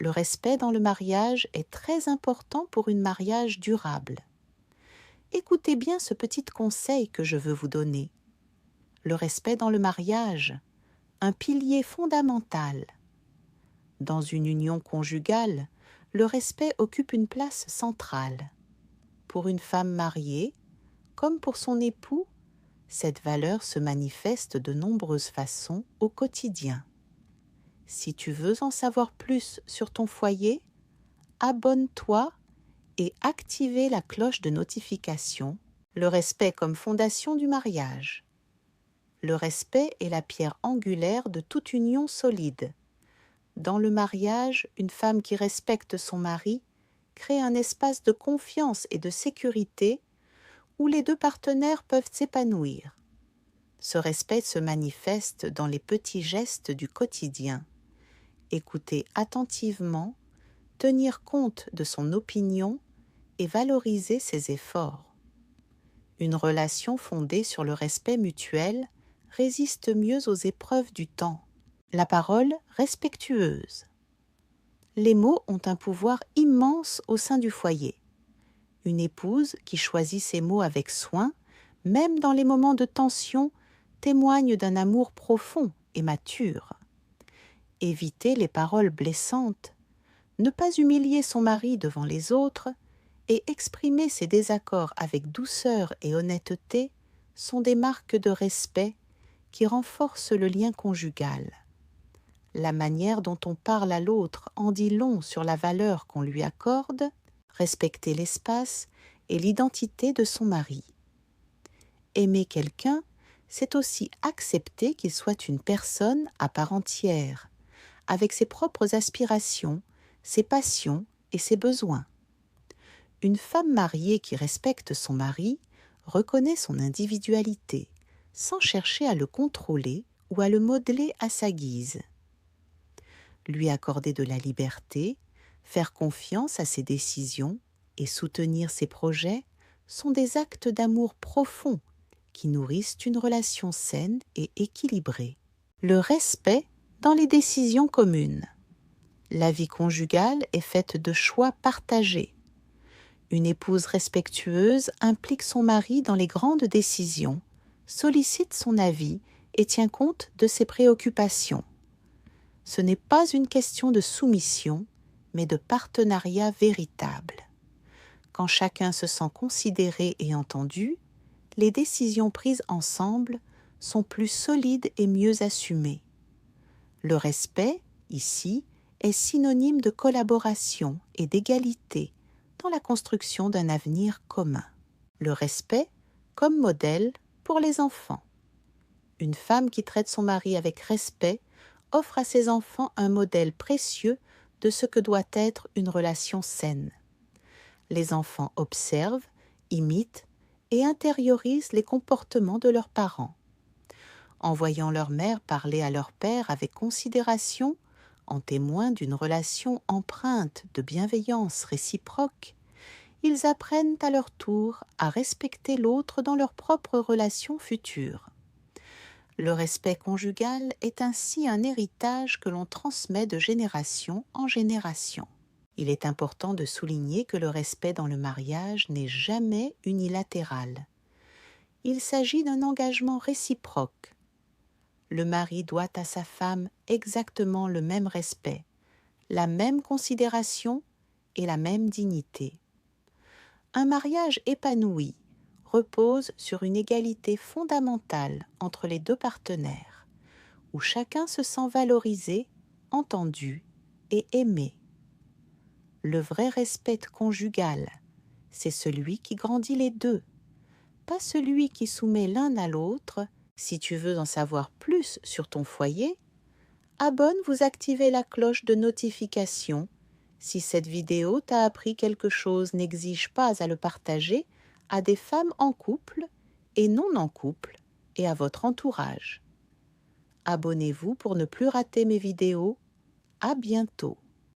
le respect dans le mariage est très important pour un mariage durable. Écoutez bien ce petit conseil que je veux vous donner. Le respect dans le mariage, un pilier fondamental. Dans une union conjugale, le respect occupe une place centrale. Pour une femme mariée, comme pour son époux, cette valeur se manifeste de nombreuses façons au quotidien. Si tu veux en savoir plus sur ton foyer, abonne-toi et activez la cloche de notification, le respect comme fondation du mariage. Le respect est la pierre angulaire de toute union solide. Dans le mariage, une femme qui respecte son mari crée un espace de confiance et de sécurité où les deux partenaires peuvent s'épanouir. Ce respect se manifeste dans les petits gestes du quotidien. Écouter attentivement, tenir compte de son opinion et valoriser ses efforts. Une relation fondée sur le respect mutuel résiste mieux aux épreuves du temps. La parole respectueuse. Les mots ont un pouvoir immense au sein du foyer. Une épouse qui choisit ses mots avec soin, même dans les moments de tension, témoigne d'un amour profond et mature. Éviter les paroles blessantes, ne pas humilier son mari devant les autres et exprimer ses désaccords avec douceur et honnêteté sont des marques de respect qui renforcent le lien conjugal. La manière dont on parle à l'autre en dit long sur la valeur qu'on lui accorde, respecter l'espace et l'identité de son mari. Aimer quelqu'un, c'est aussi accepter qu'il soit une personne à part entière, avec ses propres aspirations, ses passions et ses besoins. Une femme mariée qui respecte son mari reconnaît son individualité, sans chercher à le contrôler ou à le modeler à sa guise. Lui accorder de la liberté, faire confiance à ses décisions et soutenir ses projets sont des actes d'amour profond qui nourrissent une relation saine et équilibrée. Le respect dans les décisions communes. La vie conjugale est faite de choix partagés. Une épouse respectueuse implique son mari dans les grandes décisions, sollicite son avis et tient compte de ses préoccupations. Ce n'est pas une question de soumission, mais de partenariat véritable. Quand chacun se sent considéré et entendu, les décisions prises ensemble sont plus solides et mieux assumées. Le respect, ici, est synonyme de collaboration et d'égalité dans la construction d'un avenir commun. Le respect comme modèle pour les enfants. Une femme qui traite son mari avec respect offre à ses enfants un modèle précieux de ce que doit être une relation saine. Les enfants observent, imitent et intériorisent les comportements de leurs parents. En voyant leur mère parler à leur père avec considération, en témoin d'une relation empreinte de bienveillance réciproque, ils apprennent à leur tour à respecter l'autre dans leur propre relation future. Le respect conjugal est ainsi un héritage que l'on transmet de génération en génération. Il est important de souligner que le respect dans le mariage n'est jamais unilatéral. Il s'agit d'un engagement réciproque. Le mari doit à sa femme exactement le même respect, la même considération et la même dignité. Un mariage épanoui repose sur une égalité fondamentale entre les deux partenaires, où chacun se sent valorisé, entendu et aimé. Le vrai respect conjugal, c'est celui qui grandit les deux, pas celui qui soumet l'un à l'autre. Si tu veux en savoir plus sur ton foyer, vous activez la cloche de notification. Si cette vidéo t'a appris quelque chose, n'exige pas à le partager à des femmes en couple et non en couple et à votre entourage. Abonnez-vous pour ne plus rater mes vidéos. À bientôt.